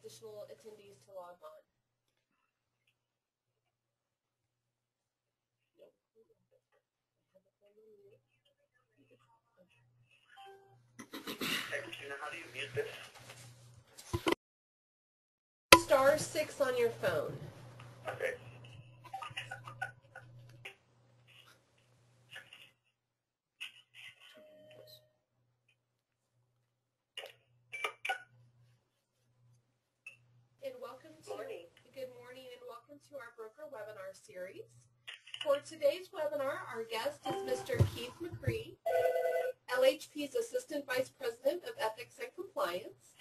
additional attendees to log on. How do you mute this? *6 on your phone. Okay. Good morning and welcome to our broker webinar series. For today's webinar, our guest is Mr. Keith McCree, LHP's Assistant Vice President of Ethics and Compliance.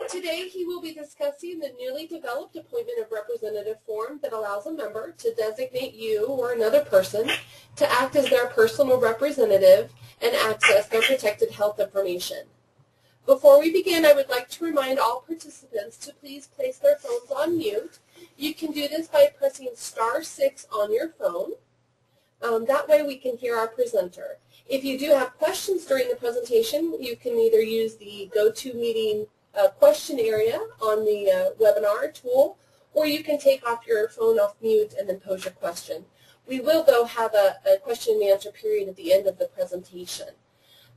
Today he will be discussing the newly developed appointment of representative form that allows a member to designate you or another person to act as their personal representative and access their protected health information. Before we begin, I would like to remind all participants to please place their phones on mute. You can do this by pressing *6 on your phone. That way we can hear our presenter. If you do have questions during the presentation, you can either use the GoToMeeting question area on the webinar tool, or you can take off your phone off mute and then pose your question. We will, though, have a question and answer period at the end of the presentation.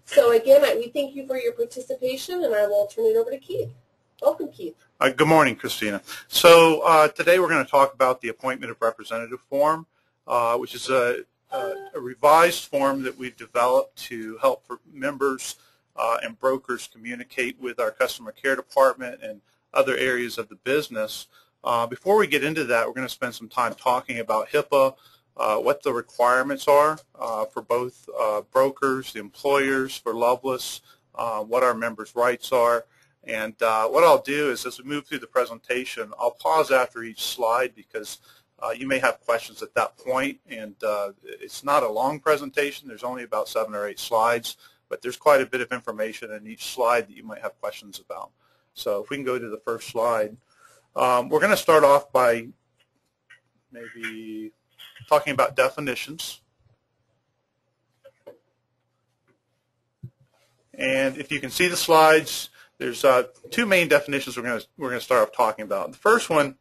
So again, we thank you for your participation, and I will turn it over to Keith. Welcome, Keith. Good morning, Christina. So today we're going to talk about the appointment of representative form, which is a revised form that we've developed to help members and brokers communicate with our customer care department and other areas of the business. Before we get into that, we're going to spend some time talking about HIPAA, what the requirements are for both brokers, the employers, for Lovelace, what our members' rights are. And what I'll do is, as we move through the presentation, I'll pause after each slide because you may have questions at that point. And it's not a long presentation. There's only about 7 or 8 slides, but there's quite a bit of information in each slide that you might have questions about. So if we can go to the first slide. We're going to start off by maybe talking about definitions. And if you can see the slides, there's 2 main definitions we're going to start off talking about. The first one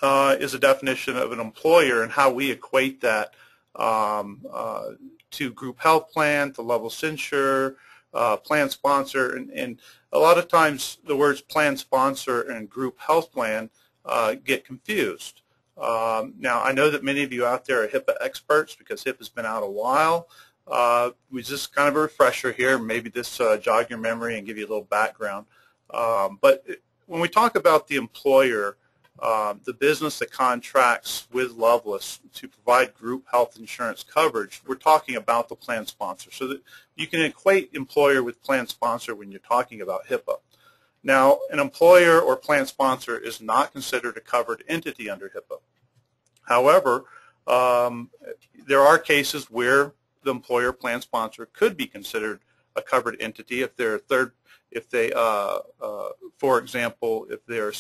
is a definition of an employer and how we equate that to group health plan, to Lovelace insurer, plan sponsor, and a lot of times the words plan sponsor and group health plan get confused. Now, I know that many of you out there are HIPAA experts because HIPAA's been out a while. We just kind of a refresher here. Maybe this jog your memory and give you a little background. But when we talk about the employer, the business that contracts with Lovelace to provide group health insurance coverage, we're talking about the plan sponsor. So that you can equate employer with plan sponsor when you're talking about HIPAA. Now, an employer or plan sponsor is not considered a covered entity under HIPAA. However, there are cases where the employer plan sponsor could be considered a covered entity if they're for example, if they're a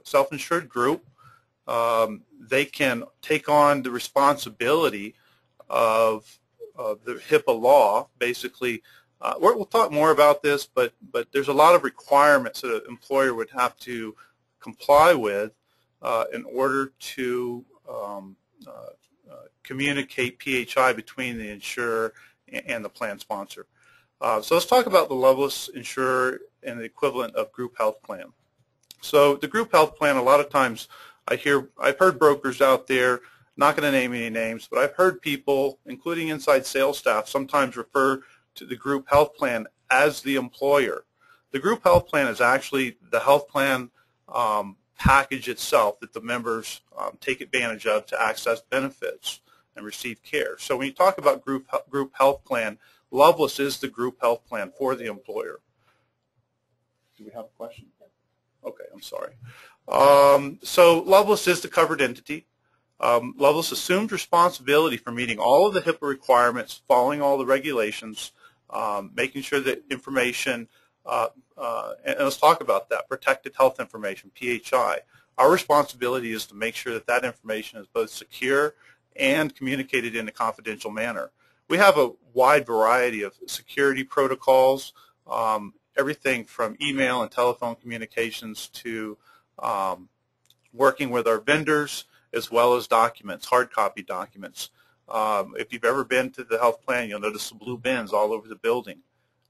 self-insured group, they can take on the responsibility of the HIPAA law. Basically, we'll talk more about this, but there's a lot of requirements that an employer would have to comply with in order to communicate PHI between the insurer and the plan sponsor. So let's talk about the Lovelace insurer and the equivalent of group health plan. So the group health plan, a lot of times I've heard brokers out there, not going to name any names, but I've heard people, including inside sales staff, sometimes refer to the group health plan as the employer. The group health plan is actually the health plan package itself that the members take advantage of to access benefits and receive care. So when you talk about group health plan, Lovelace is the group health plan for the employer. Do we have a question? Okay, I'm sorry. So Lovelace is the covered entity. Lovelace assumes responsibility for meeting all of the HIPAA requirements, following all the regulations, making sure that information, and let's talk about that, protected health information, PHI. Our responsibility is to make sure that that information is both secure and communicated in a confidential manner. We have a wide variety of security protocols everything from email and telephone communications to working with our vendors, as well as documents, hard copy documents. If you've ever been to the health plan, you'll notice the blue bins all over the building.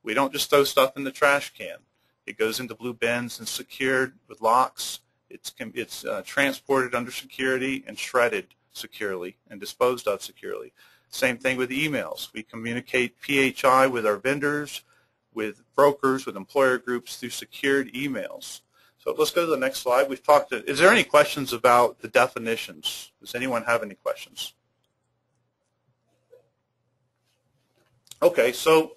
We don't just throw stuff in the trash can. It goes into blue bins and secured with locks. It's transported under security and shredded securely and disposed of securely. Same thing with emails. We communicate PHI with our vendors, with brokers, with employer groups through secured emails. So let's go to the next slide. We've talked. Is there any questions about the definitions? Does anyone have any questions? Okay, so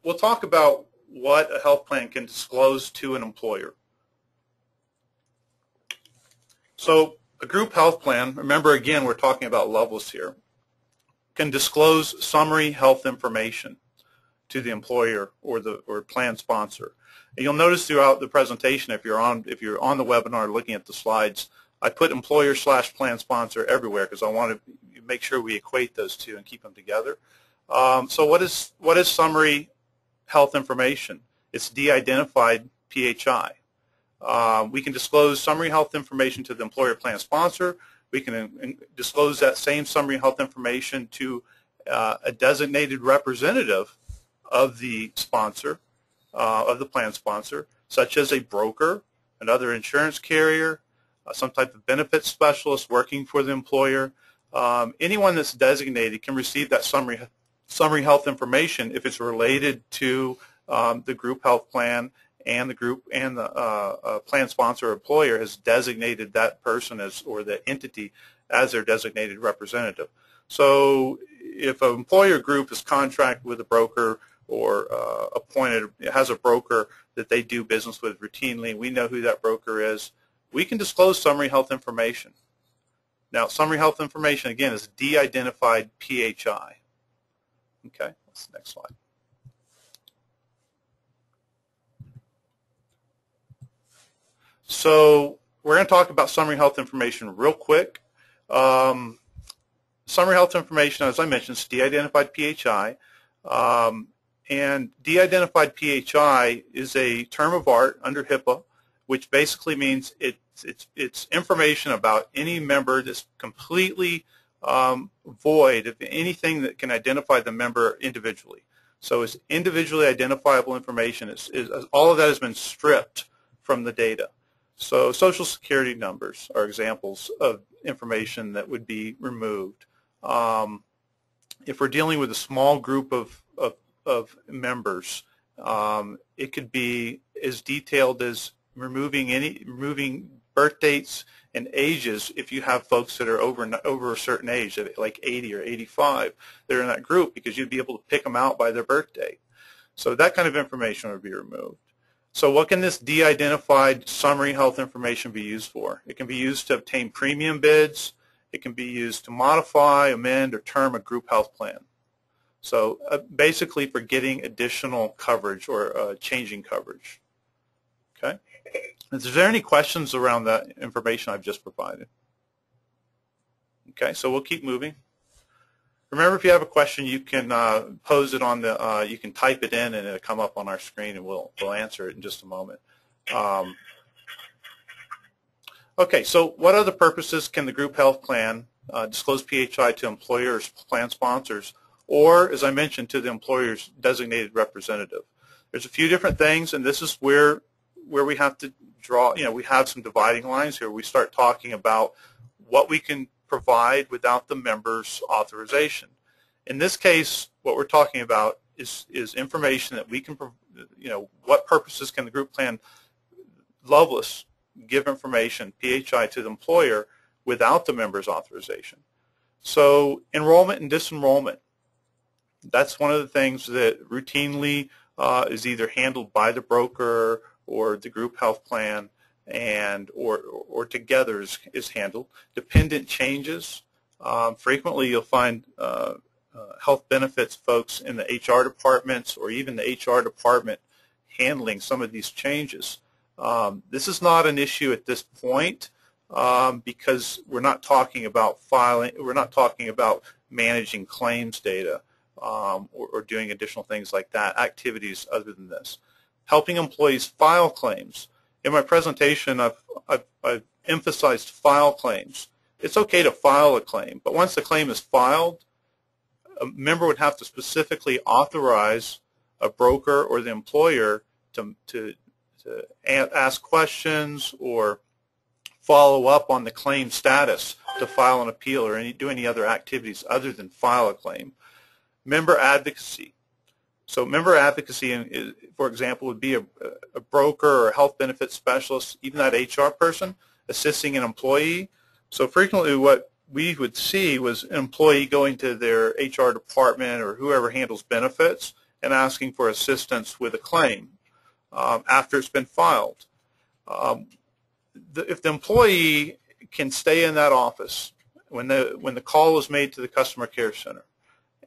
we'll talk about what a health plan can disclose to an employer. So a group health plan, remember again we're talking about Lovelace here, can disclose summary health information to the employer or plan sponsor. And you'll notice throughout the presentation, if you're on the webinar looking at the slides, I put employer/plan sponsor everywhere because I want to make sure we equate those two and keep them together. So what is summary health information? It's de-identified PHI. We can disclose summary health information to the employer plan sponsor. We can disclose that same summary health information to a designated representative of the sponsor, of the plan sponsor, such as a broker, another insurance carrier, some type of benefits specialist working for the employer. Anyone that's designated can receive that summary health information if it's related to the group health plan, and the group and the plan sponsor or employer has designated that person as, or the entity as their designated representative. So if an employer group is contracted with a broker or has a broker that they do business with routinely, we know who that broker is, we can disclose summary health information. Now, summary health information, again, is de-identified PHI. Okay, that's the next slide. So we're going to talk about summary health information real quick. Summary health information, as I mentioned, is de-identified PHI. And de-identified PHI is a term of art under HIPAA, which basically means it's information about any member that's completely void of anything that can identify the member individually. So it's individually identifiable information. All of that has been stripped from the data. So Social Security numbers are examples of information that would be removed. If we're dealing with a small group of members, it could be as detailed as removing birth dates and ages. If you have folks that are over a certain age, like 80 or 85, they're in that group, because you'd be able to pick them out by their birth date. So that kind of information would be removed. So what can this de-identified summary health information be used for? It can be used to obtain premium bids. It can be used to modify, amend, or term a group health plan. So basically for getting additional coverage or changing coverage. Okay. Is there any questions around that information I've just provided? Okay, so we'll keep moving. Remember, if you have a question, you can pose it on the, you can type it in and it'll come up on our screen, and we'll answer it in just a moment. Okay, so what other purposes can the group health plan disclose PHI to employers, plan sponsors, or, as I mentioned, to the employer's designated representative? There's a few different things, and this is where we have to draw, we have some dividing lines here. We start talking about what we can provide without the member's authorization. In this case, what we're talking about is information that we can, what purposes can the group plan Lovelace give information, PHI, to the employer without the member's authorization. So enrollment and disenrollment, that's one of the things that routinely is either handled by the broker or the group health plan, and or together is handled. Dependent changes. Frequently you'll find health benefits folks in the HR departments or even the HR department handling some of these changes. This is not an issue at this point because we're not talking about filing, we're not talking about managing claims data or doing additional things like that, activities other than this. helping employees file claims. In my presentation, I've emphasized file claims. It's okay to file a claim, but once the claim is filed, a member would have to specifically authorize a broker or the employer to ask questions or follow up on the claim status to file an appeal or do any other activities other than file a claim. Member advocacy. So member advocacy, for example, would be a broker or a health benefits specialist, even that HR person, assisting an employee. So frequently what we would see was an employee going to their HR department or whoever handles benefits and asking for assistance with a claim after it's been filed. If the employee can stay in that office when the call is made to the customer care center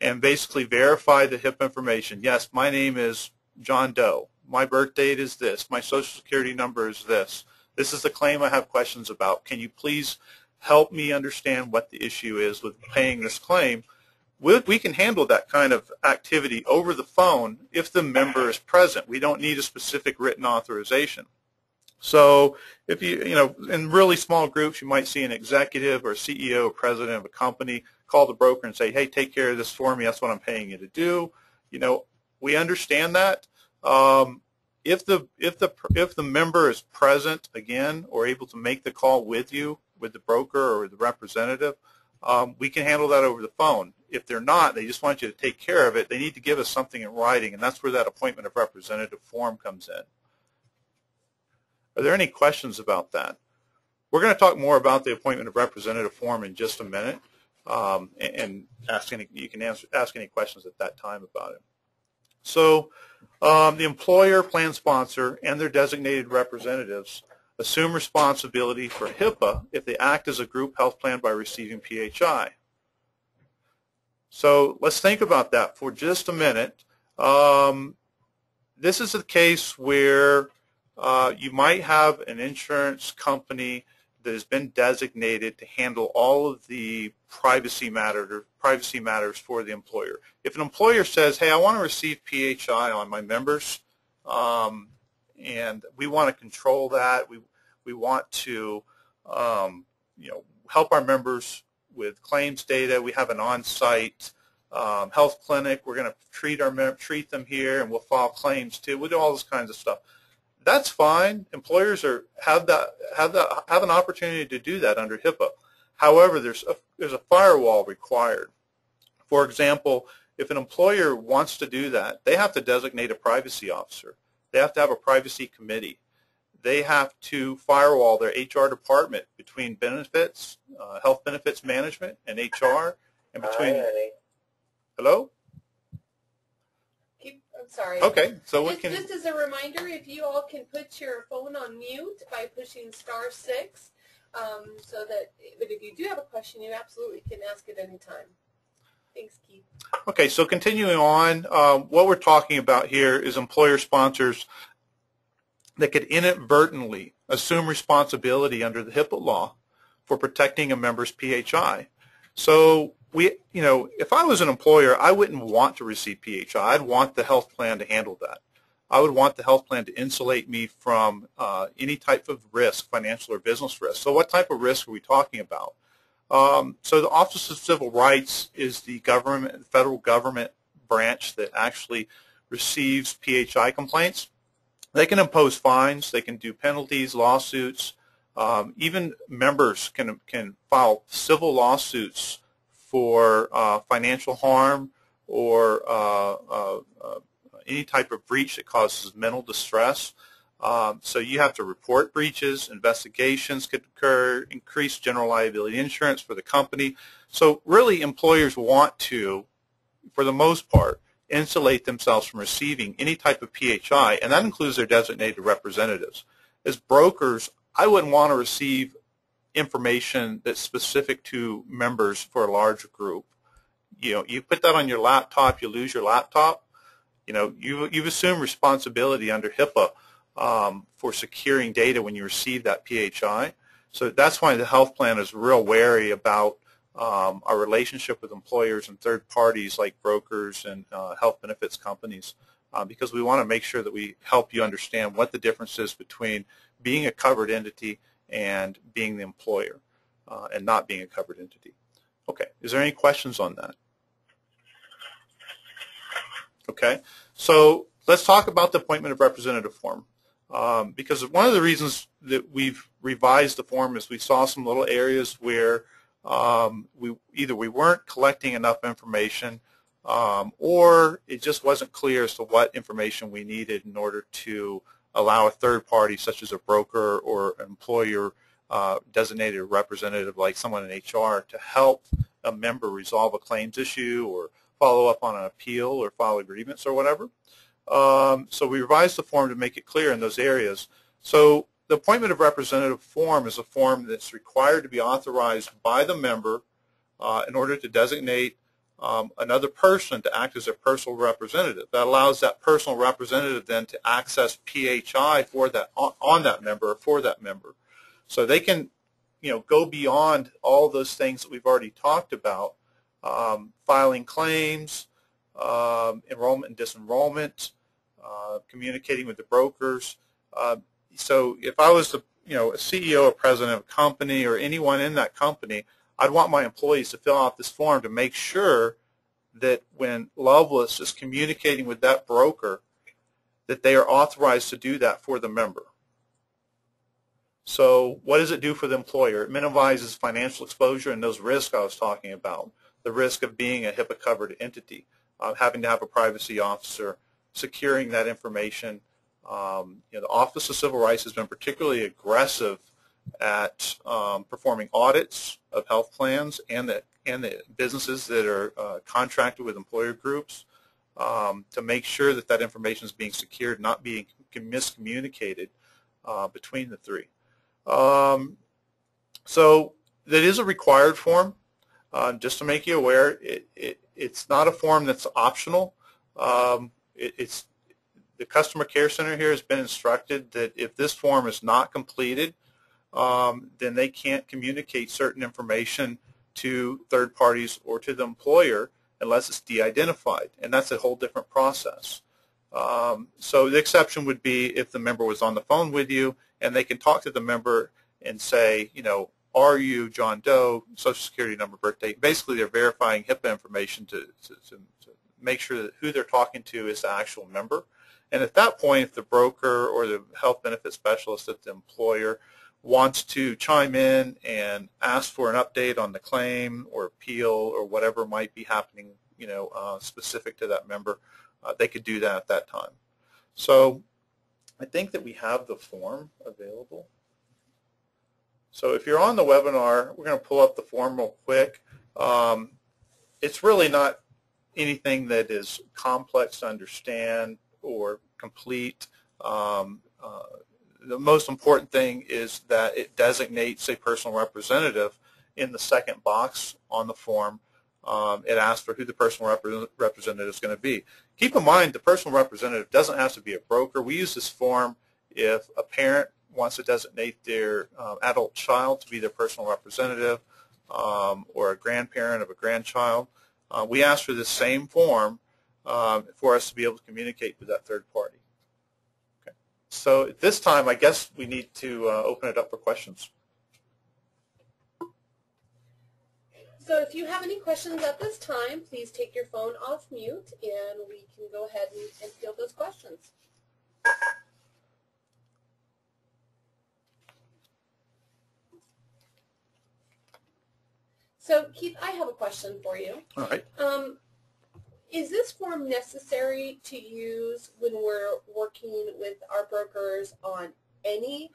and basically verify the HIPAA information, yes, my name is John Doe, my birth date is this, my social security number is this is the claim I have questions about, can you please help me understand what the issue is with paying this claim? We can handle that kind of activity over the phone if the member is present. We don't need a specific written authorization. So if in really small groups, you might see an executive or CEO or president of a company call the broker and say, hey, take care of this for me. That's what I'm paying you to do. We understand that. If the member is present again or able to make the call with you, with the broker or the representative, we can handle that over the phone. If they're not, they just want you to take care of it, they need to give us something in writing, and that's where that appointment of representative form comes in. Are there any questions about that? We're going to talk more about the appointment of representative form in just a minute, and you can ask any questions at that time about it. So the employer, plan sponsor, and their designated representatives assume responsibility for HIPAA if they act as a group health plan by receiving PHI. So let's think about that for just a minute. This is a case where you might have an insurance company that has been designated to handle all of the privacy matters for the employer. If an employer says, hey, I want to receive PHI on my members, and we want to control that, we want to help our members with claims data, we have an on-site health clinic, we're going to treat them here, and we'll file claims too, we'll do all this kinds of stuff. That's fine. Employers have an opportunity to do that under HIPAA. However, there's a firewall required. For example, if an employer wants to do that, they have to designate a privacy officer. They have to have a privacy committee. They have to firewall their HR department between benefits, health benefits management, and HR, and between. Hi, honey. Hello? I'm sorry. Okay, so we just, can. Just as a reminder, if you all can put your phone on mute by pushing *6, so that, but if you do have a question, you absolutely can ask it any time. Thanks, Keith. Okay, so continuing on, what we're talking about here is employer sponsors that could inadvertently assume responsibility under the HIPAA law for protecting a member's PHI. So if I was an employer, I wouldn't want to receive PHI. I'd want the health plan to handle that. I would want the health plan to insulate me from any type of risk, financial or business risk. So what type of risk are we talking about? So the Office of Civil Rights is the federal government branch that actually receives PHI complaints. They can impose fines. They can do penalties, lawsuits. Even members can file civil lawsuits for financial harm or any type of breach that causes mental distress. So you have to report breaches, investigations could occur, increase general liability insurance for the company. So really employers want to, for the most part, insulate themselves from receiving any type of PHI, and that includes their designated representatives. As brokers, I wouldn't want to receive information that's specific to members for a large group. You put that on your laptop, you lose your laptop. You've assumed responsibility under HIPAA for securing data when you receive that PHI. So that's why the health plan is real wary about our relationship with employers and third parties like brokers and health benefits companies because we want to make sure that we help you understand what the difference is between being a covered entity and being the employer and not being a covered entity. Okay, is there any questions on that? Okay, so let's talk about the appointment of representative form. Because one of the reasons that we've revised the form is we saw some little areas where we weren't collecting enough information or it just wasn't clear as to what information we needed in order to allow a third party, such as a broker or an employer designated representative like someone in HR, to help a member resolve a claims issue or follow up on an appeal or file a grievance or whatever. So we revised the form to make it clear in those areas. So the appointment of representative form is a form that's required to be authorized by the member in order to designate another person to act as a personal representative. That allows that personal representative then to access PHI for that on that member or for that member. So they can, go beyond all those things that we've already talked about, filing claims, enrollment and disenrollment, communicating with the brokers. So if I was a CEO or president of a company or anyone in that company, I'd want my employees to fill out this form to make sure that when Lovelace is communicating with that broker, that they are authorized to do that for the member. So what does it do for the employer? It minimizes financial exposure and those risks I was talking about, the risk of being a HIPAA-covered entity, having to have a privacy officer, securing that information. The Office of Civil Rights has been particularly aggressive at performing audits of health plans and the businesses that are contracted with employer groups to make sure that that information is being secured, not being miscommunicated between the three. So that is a required form. Just to make you aware, it's not a form that's optional. It's the customer care center here has been instructed that if this form is not completed, then they can't communicate certain information to third parties or to the employer unless it's de-identified, and that's a whole different process. So the exception would be if the member was on the phone with you and they can talk to the member and say, are you John Doe, Social Security number, birthday. Basically, they're verifying HIPAA information to make sure that who they're talking to is the actual member. And at that point, if the broker or the health benefit specialist at the employer wants to chime in and ask for an update on the claim or appeal or whatever might be happening, specific to that member, they could do that at that time. So I think that we have the form available. So if you're on the webinar, we're going to pull up the form real quick. It's really not anything that is complex to understand or complete. The most important thing is that it designates a personal representative in the second box on the form. It asks for who the personal representative is going to be. Keep in mind, the personal representative doesn't have to be a broker. We use this form if a parent wants to designate their adult child to be their personal representative or a grandparent of a grandchild. We ask for the same form for us to be able to communicate with that third party. Okay. So at this time, I guess we need to open it up for questions. So if you have any questions at this time, please take your phone off mute and we can go ahead and field those questions. So Keith, I have a question for you. All right. Is this form necessary to use when we're working with our brokers on any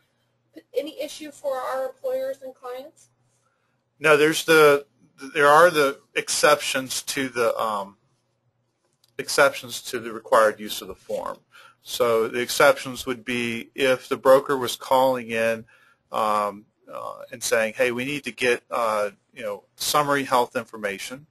issue for our employers and clients? No, there are the exceptions to the required use of the form. So the exceptions would be if the broker was calling in and saying, "Hey, we need to get summary health information."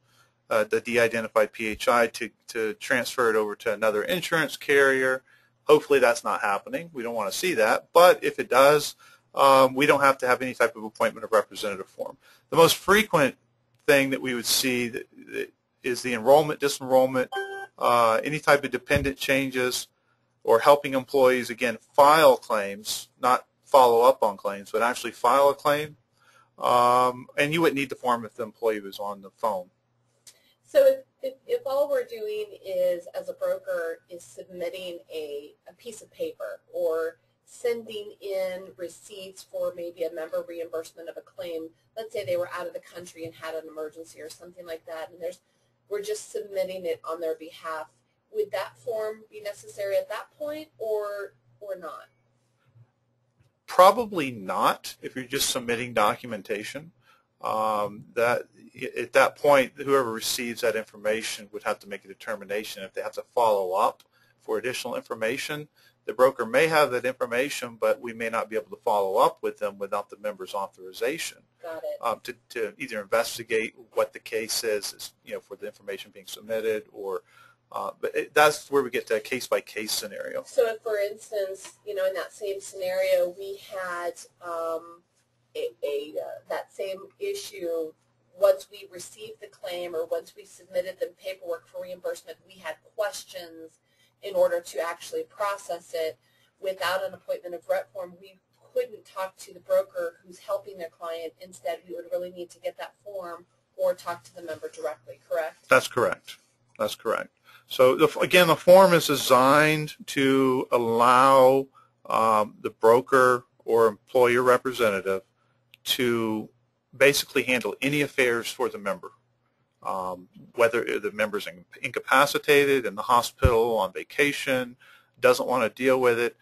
The de-identified PHI to transfer it over to another insurance carrier. Hopefully that's not happening. We don't want to see that. But if it does, we don't have to have any type of appointment of representative form. The most frequent thing that we would see that is the enrollment, disenrollment, any type of dependent changes, or helping employees, again, file claims, not follow up on claims, but actually file a claim. And you wouldn't need the form if the employee was on the phone. So if all we're doing is, as a broker, is submitting a piece of paper or sending in receipts for maybe a member reimbursement of a claim, let's say they were out of the country and had an emergency or something like that, and we're just submitting it on their behalf, would that form be necessary at that point or not? Probably not if you're just submitting documentation. That at that point, whoever receives that information would have to make a determination if they have to follow up for additional information. The broker may have that information, but we may not be able to follow up with them without the member's authorization. Got it. To either investigate what the case is, for the information being submitted, or that's where we get to a case-by-case scenario. So if, for instance, in that same scenario, we had that same issue once we received the claim or once we submitted the paperwork for reimbursement, we had questions in order to actually process it. Without an appointment of rep form, we couldn't talk to the broker who's helping their client. Instead, we would really need to get that form or talk to the member directly, correct? That's correct. That's correct. So, again, the form is designed to allow the broker or employer representative to basically handle any affairs for the member, whether the member's incapacitated, in the hospital, on vacation, doesn't want to deal with it.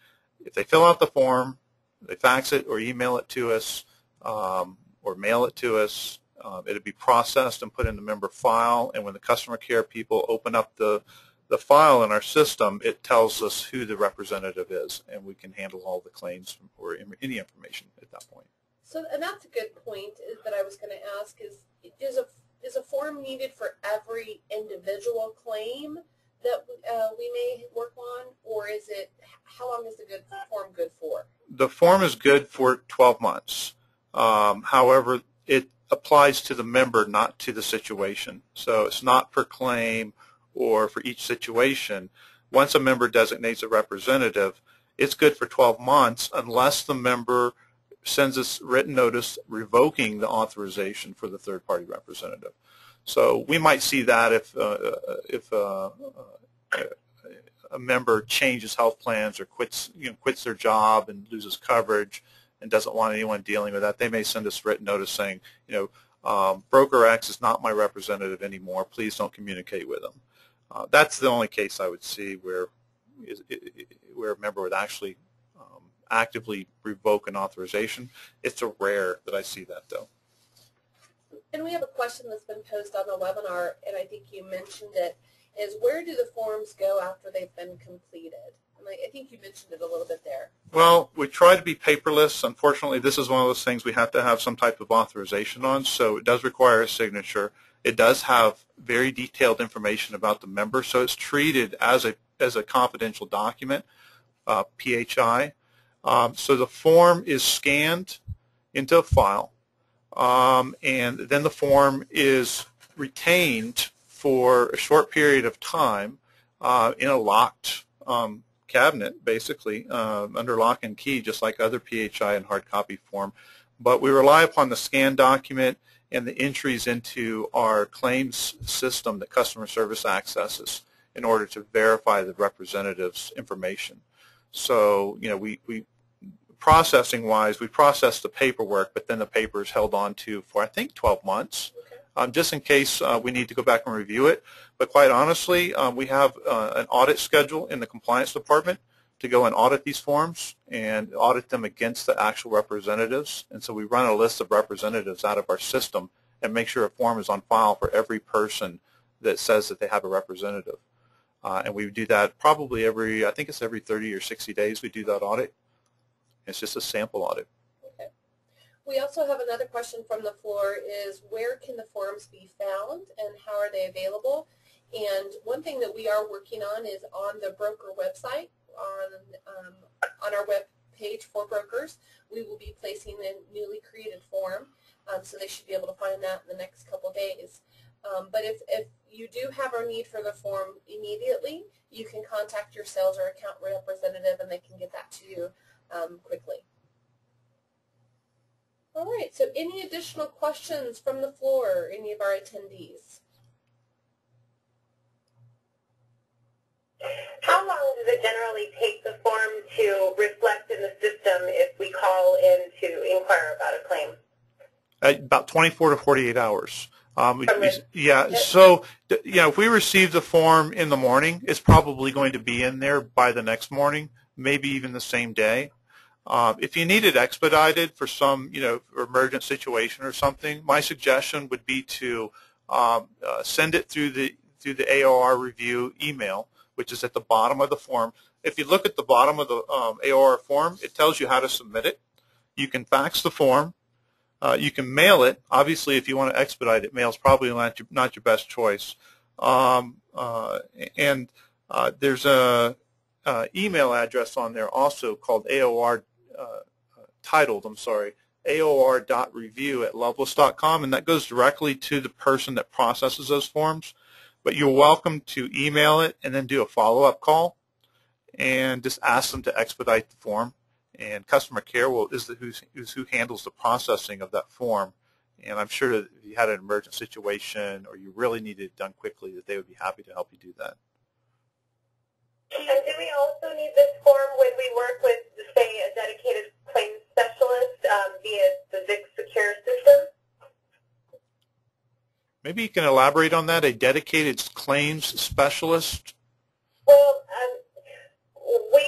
If they fill out the form, they fax it or email it to us or mail it to us, it'll be processed and put in the member file, and when the customer care people open up the file in our system, it tells us who the representative is, and we can handle all the claims or any information at that point. So, and that's a good point that I was going to ask is a form needed for every individual claim that we may work on, or is it, how long is the form good for? The form is good for 12 months. However, it applies to the member, not to the situation. So it's not per claim or for each situation. Once a member designates a representative, it's good for 12 months unless the member sends us written notice revoking the authorization for the third-party representative. So we might see that if a member changes health plans or quits their job and loses coverage and doesn't want anyone dealing with that, they may send us written notice saying, broker X is not my representative anymore. Please don't communicate with them. That's the only case I would see where a member would actually actively revoke an authorization. It's a rare that I see that, though. And we have a question that's been posed on the webinar, and I think you mentioned it, is where do the forms go after they've been completed? And I think you mentioned it a little bit there. Well, we try to be paperless. Unfortunately, this is one of those things we have to have some type of authorization on, so it does require a signature. It does have very detailed information about the member, so it's treated as a confidential document, PHI. So the form is scanned into a file, and then the form is retained for a short period of time in a locked cabinet, basically, under lock and key, just like other PHI and hard copy form. But we rely upon the scanned document and the entries into our claims system that customer service accesses in order to verify the representative's information. So, we processing-wise, we process the paperwork, but then the paper is held on to for, I think, 12 months, just in case we need to go back and review it. But quite honestly, we have an audit schedule in the compliance department to go and audit these forms and audit them against the actual representatives. And so we run a list of representatives out of our system and make sure a form is on file for every person that says that they have a representative. And we do that probably I think it's every 30 or 60 days we do that audit. It's just a sample audit. Okay. We also have another question from the floor is where can the forms be found and how are they available? And one thing that we are working on is on the broker website, on our web page for brokers, we will be placing a newly created form, so they should be able to find that in the next couple of days. But if you do have our need for the form immediately, you can contact your sales or account representative and they can get that to you quickly. All right, so any additional questions from the floor, any of our attendees? How long does it generally take the form to reflect in the system if we call in to inquire about a claim? About 24 to 48 hours. Yeah, so if we receive the form in the morning, it's probably going to be in there by the next morning, maybe even the same day. If you need it expedited for some, emergent situation or something, my suggestion would be to send it through the AOR review email, which is at the bottom of the form. If you look at the bottom of the AOR form, it tells you how to submit it. You can fax the form. You can mail it. Obviously, if you want to expedite it, mail is probably not your best choice. There's a email address on there also called AOR.review@lovelace.com, and that goes directly to the person that processes those forms. But you're welcome to email it and then do a follow-up call and just ask them to expedite the form. And customer care is who handles the processing of that form. And I'm sure that if you had an emergent situation or you really needed it done quickly, that they would be happy to help you do that. And do we also need this form when we work with, say, a dedicated claims specialist via the VIC Secure system? Maybe you can elaborate on that, a dedicated claims specialist? Well, we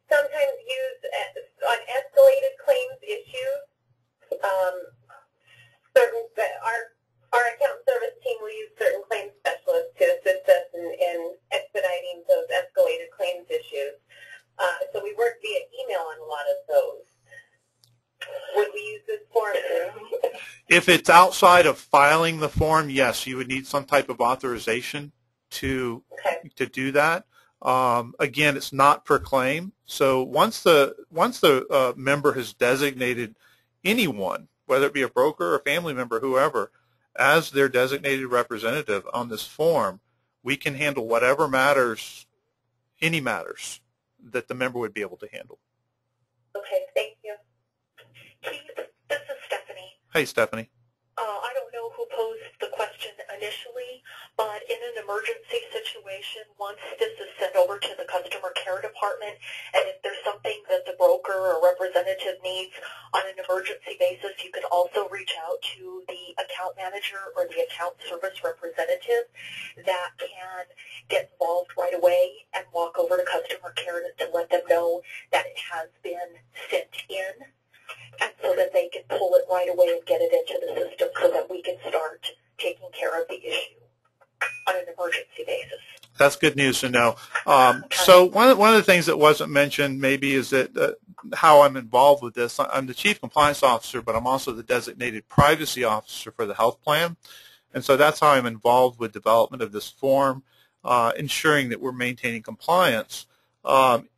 sometimes use, on escalated claims issues, our account service team will use certain claims specialists to assist us in expediting those escalated claims issues. So we work via email on a lot of those. Would we use this form? If it's outside of filing the form, yes, you would need some type of authorization to do that. Again, it's not per claim. So once the member has designated anyone, whether it be a broker or family member, whoever, as their designated representative on this form, we can handle whatever matters, any matters that the member would be able to handle. Okay, thank you. Keith, this is Stephanie. Hey, Stephanie. I don't know who posed the question initially, but in an emergency situation, once this is sent over to the customer care department, and if there's something that the broker or representative needs on an emergency basis, you can also reach out to the account manager or the account service representative that can get involved right away and walk over to customer care to let them know that it has been sent in, and so that they can pull it right away and get it into the system so that we can start taking care of the issue on an emergency basis. That's good news to know. So one of the things that wasn't mentioned maybe is that how I'm involved with this. I'm the Chief Compliance Officer, but I'm also the designated Privacy Officer for the health plan. And so that's how I'm involved with development of this form, ensuring that we're maintaining compliance.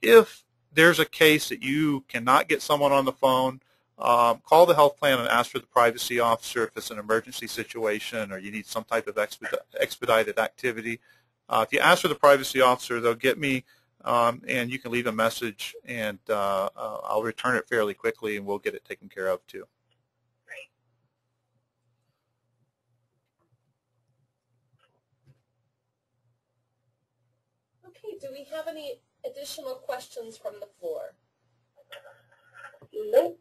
If there's a case that you cannot get someone on the phone, call the health plan and ask for the privacy officer if it's an emergency situation or you need some type of expedited activity. If you ask for the privacy officer, they'll get me, and you can leave a message, and I'll return it fairly quickly, and we'll get it taken care of too. Great. Okay, do we have any additional questions from the floor? Nope.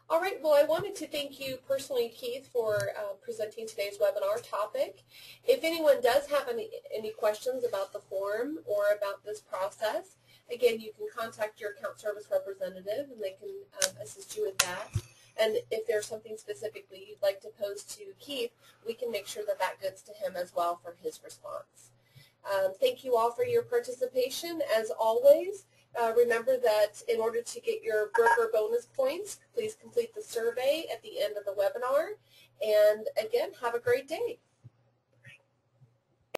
All right, well, I wanted to thank you personally, Keith, for presenting today's webinar topic. If anyone does have any questions about the form or about this process, again, you can contact your account service representative and they can assist you with that. And if there's something specifically you'd like to pose to Keith, we can make sure that that gets to him as well for his response. Thank you all for your participation. As always, remember that in order to get your broker bonus points, please complete the survey at the end of the webinar. And again, have a great day.